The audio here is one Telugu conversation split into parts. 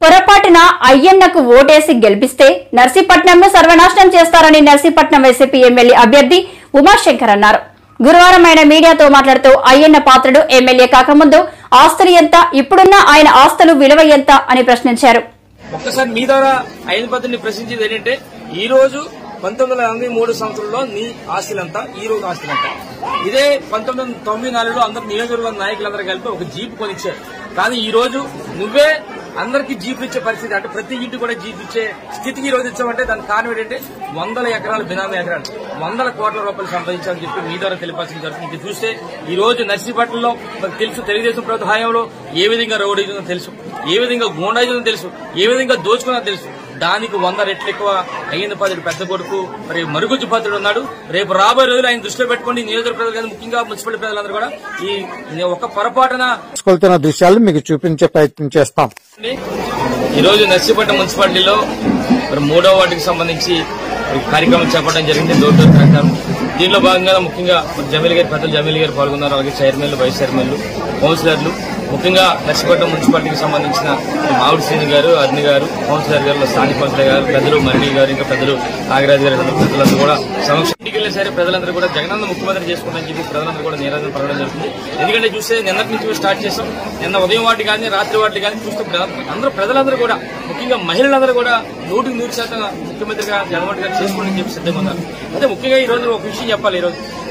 పొరపాటున అయ్యన్నకు ఓటేసి గెలిపిస్తే నర్సీపట్నంను సర్వనాశనం చేస్తారని నర్సీపట్నం వైసీపీ ఎమ్మెల్యే అభ్యర్థి ఉమాశంకర్ అన్నారు. గురువారం ఆయన మీడియాతో మాట్లాడుతూ అయ్యన్న పాత్రుడు ఎమ్మెల్యే కాకముందు ఆస్తులు ఎంత, ఇప్పుడున్న ఆయన ఆస్తులు విలువ ఎంత అని ప్రశ్నించారు. ఒక్కసారి మీ ద్వారా ఆయన పద్ధతిని ప్రశ్నించేది ఏంటంటే, ఈ రోజు 1983 సంవత్సరంలో నీ ఆస్తులంతా, ఈ రోజు ఆస్తులంతా. ఇదే 1994లో అందరు నియోజకవర్గ నాయకులందరూ కలిపి ఒక జీప్ కొనిచ్చారు. కానీ ఈ రోజు నువ్వే అందరికీ జీపులు ఇచ్చే పరిస్థితి, అంటే ప్రతి ఇంటి కూడా జీప్ ఇచ్చే స్థితికి ఈ రోజు ఇచ్చామంటే దానికి కారణం ఏంటంటే 100 ఎకరాలు బినామీ ఎకరాలు 100 కోట్ల రూపాయలు సంపాదించాలని చెప్పి మీ ద్వారా తెలిపాల్సిన జరుగుతుంది. చూస్తే ఈ రోజు నర్సీపట్నంలో మనకు తెలుసు, తెలుగుదేశం ప్రభుత్వ హయాంలో ఏ విధంగా రౌడీజం తెలుసు, ఏ విధంగా గూండాయిజం తెలుసు, ఏ విధంగా దోచుకున్నా తెలుసు. దానికి 100 రెట్లు ఎక్కువ అయ్యన్న పాత్రుడు పెద్ద కొడుకు మరి మరుగుజ్జు పాత్రుడు ఉన్నాడు. రేపు రాబోయే రోజులు ఆయన దృష్టిలో పెట్టుకుని నియోజకవర్గ ప్రజలు కానీ ముఖ్యంగా మున్సిపల్ ప్రజలందరూ కూడా ఈ ఒక పొరపాటున దృశ్యాలు మీకు చూపించే ప్రయత్నం చేస్తాం. ఈ రోజు నర్సీపట్నం మున్సిపాలిటీలో 3వ వార్డుకి సంబంధించి కార్యక్రమం చేపట్టడం జరిగింది. డోర్ డోర్ కార్యక్రమం. దీనిలో భాగంగా ముఖ్యంగా జమీల్ గారి పెద్దలు జమీల్ గారు పాల్గొన్నారు. అలాగే చైర్మన్లు, వైస్ చైర్మన్లు, కౌన్సిలర్లు, ముఖ్యంగా నర్సీపట్నం మున్సిపాలిటీకి సంబంధించిన మామిడి శ్రీని గారు, అర్ని గారు, కౌన్సిలర్ గారు, స్థానిక కౌన్సిలర్ గారు, పెద్దలు మరణి గారు, ఇంకా పెద్దలు నాగరాజు గారు, పెద్దలందరూ కూడా సమక్షంకి వెళ్లేసరి ప్రజలందరూ కూడా జగనన్న ముఖ్యమంత్రి చేసుకుంటారని చెప్పి ప్రజలందరూ కూడా నిరాదరణ పడడం జరుగుతుంది. ఎందుకంటే చూస్తే నిన్నటి నుంచి స్టార్ట్ చేస్తాం. నిన్న ఉదయం వాటి కానీ రాత్రి వాటి కానీ చూస్తే ప్రజలందరూ కూడా ముఖ్యంగా మహిళలందరూ కూడా 100% ముఖ్యమంత్రిగా జగన్మోహన్ గారు చేసుకోవడానికి చెప్పి సిద్ధంగా ఉన్నారు. అంటే ముఖ్యంగా ఈ రోజు ఒక విషయం చెప్పాలి.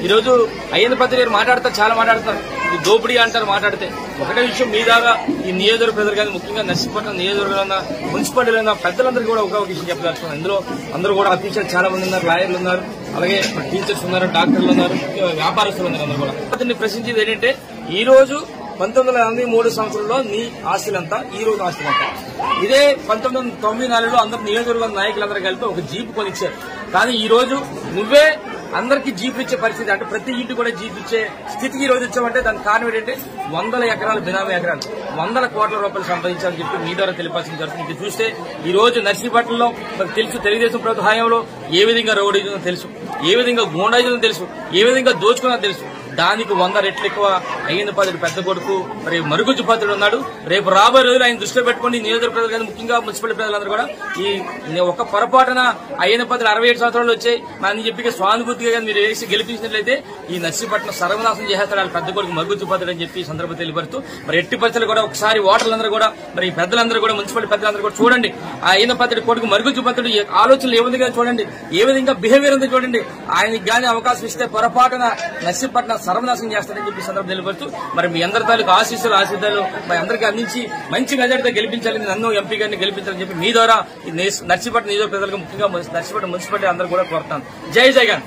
ఈ రోజు అయ్యన్న పాత్రుడు మాట్లాడతారు, చాలా మాట్లాడతారు, దోపిడీ అంటారు. మాట్లాడితే ఒకటే విషయం మీ దాకా ఈ నియోజకవర్గ ప్రజలు కానీ ముఖ్యంగా నర్సీపట్నం నియోజకవర్గంలో మున్సిపాలిటీలో పెద్దలందరూ కూడా ఒక విషయం చెప్పదలుచుకున్నారు. ఇందులో అందరూ కూడా అఫీషియల్ చాలా మంది ఉన్నారు, లాయర్లు ఉన్నారు, అలాగే టీచర్స్ ఉన్నారు, డాక్టర్లు ఉన్నారు, వ్యాపారస్తులు ఉన్నారు. అందరూ కూడా అతన్ని ప్రశ్నించేది ఏంటంటే, ఈ రోజు 1983 సంవత్సరంలో నీ ఆస్తులంతా, ఈ రోజు ఆస్తులంతా. ఇదే 1994లో అందరు నియోజకవర్గ నాయకులందరూ కలిపి ఒక జీప్ కొనిచ్చారు. కానీ ఈ రోజు నువ్వే అందరికీ జీపులు ఇచ్చే పరిస్థితి, అంటే ప్రతి ఇంటి కూడా జీప్ ఇచ్చే స్థితికి ఈ రోజు ఇచ్చామంటే దానికి కారణం ఏంటంటే 100 ఎకరాలు బినామీ ఎకరాలు 100 కోట్ల రూపాయలు సంపాదించాలని చెప్పి మీ ద్వారా తెలిపాల్సిన జరుగుతుంది. చూస్తే ఈ రోజు నర్సీపట్నంలో మనకు తెలుసు, తెలుగుదేశం ప్రభుత్వ హయాంలో ఏ విధంగా రౌడీజం తెలుసు, ఏ విధంగా గూండాయిజం తెలుసు, ఏ విధంగా దోచుకున్నా తెలుసు. దానికి 100 రెట్లు ఎక్కువ అయ్యన్న పాత్రుడు పెద్ద కొడుకు మరి మరుగుజ్జు పాత్రుడు ఉన్నాడు. రేపు రాబోయే రోజులు ఆయన దృష్టిలో పెట్టుకుని నియోజకవర్గ ప్రజలు కానీ ముఖ్యంగా మున్సిపల్ ప్రజలందరూ కూడా ఈ ఒక పొరపాటున అయ్యన్న పాత్రుడు 67 సంవత్సరాలు వచ్చాయి అని చెప్పి స్వానుభూతిగా మీరు వేసి గెలిపించినట్లయితే ఈ నర్సీపట్నం సర్వనాశనం చేసేస్తాడు వాళ్ళ పెద్ద కొడుకు మరుగుజ్జు పాత్రుడు అని చెప్పి సందర్భం తెలియపరుస్తూ మరి ఎట్టి పరిస్థితులు కూడా ఒకసారి ఓటర్లందరూ కూడా మరి పెద్దలందరూ కూడా మున్సిపల్ పెద్దలందరూ కూడా చూడండి, ఆ అయ్యన్న పాత్రుడు కొడుకు మరుగుజ్జు పాత్రుడు ఆలోచనలు ఏ విధంగా చూడండి, ఏ విధంగా బిహేవియర్ ఉందో చూడండి. ఆయనకి గానీ అవకాశం ఇస్తే పొరపాటున నర్సీపట్నం సర్వనాశనం చేస్తారని చెప్పి సందర్భం తెలియపరుస్తూ మరి మీ అందరి తాలూకు ఆశీస్సులు మరి అందరికీ అందించి మంచి మెజార్టీతో గెలిపించాలని, నన్ను ఎంపీ గారిని గెలిపించాలని చెప్పి మీ ద్వారా నర్సీపట్నం నియోజక ప్రజలకు ముఖ్యంగా నర్సీపట్నం మున్సిపాలిటీ అందరూ కూడా కోరుతాను. జై జగన్.